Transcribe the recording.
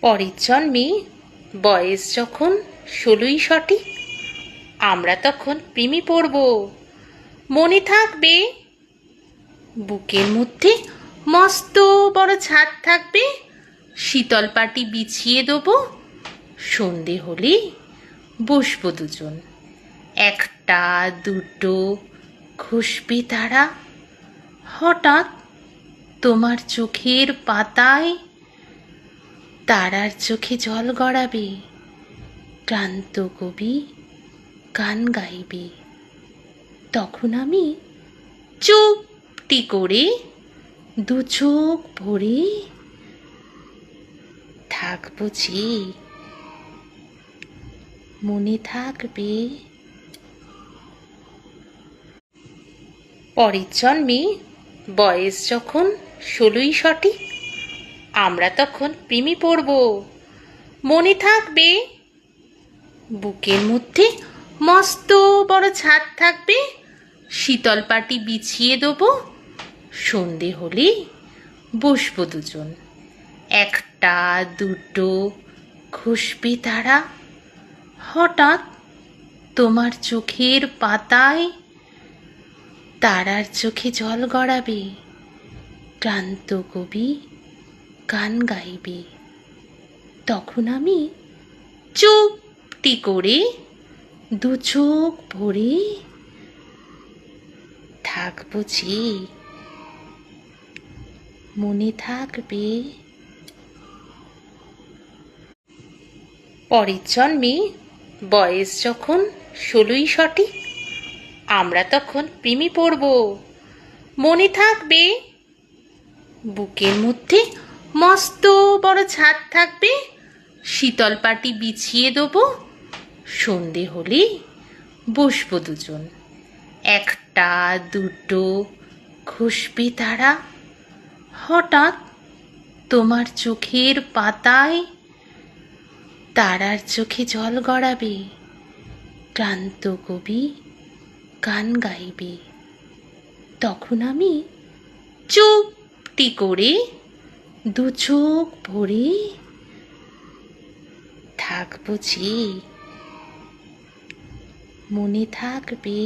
পরের জন্মে বয়স যখন 16ই সঠিক, আমরা তখন প্রেমে পড়ব। মনে থাকবে বুকের মধ্যে মস্ত বড় ছাদ থাকবে, শীতল পাটি বিছিয়ে দেবো, সন্ধে হলে বসবো দুজন। একটা দুটো খুশবে তারা, হঠাৎ তোমার চোখের পাতায় তারার চোখে জল গড়াবে, ক্লান্ত কবি গান গাইবে। তখন আমি চুপটি করে দু চোখ ভরে থাকবো যে। মনে থাকবে। পরের জন্মে বয়স যখন 16ই সঠিক, আমরা তখন প্রেমে পড়ব। মনে থাকবে বুকের মধ্যে মস্ত বড় ছাদ থাকবে, শীতল পাটি বিছিয়ে দেবো, সন্ধে হলে বসবো দুজন। একটা দুটো খুশবে তারা, হঠাৎ তোমার চোখের পাতায় তারার চোখে জল গড়াবে, ক্লান্ত কবি গান গাইবে। তখন আমি চুপটি করে দু চোখ ভরে থাকবো যে। মনে থাকবে। পরের জন্মে বয়স যখন 16ই সঠিক, আমরা তখন প্রেমে পড়ব। মনে থাকবে বুকের মধ্যে মস্ত বড় ছাদ থাকবে, শীতল পাটি বিছিয়ে দেবো, সন্ধে হলে বসবো দুজন। একটা দুটো খুশবে তারা, হঠাৎ তোমার চোখের পাতায় তারার চোখে জল গড়াবে, ক্লান্ত কবি গান গাইবে। তখন আমি চুপটি করে দু চোখ ভরে থাকবো যে। মনে থাকবে।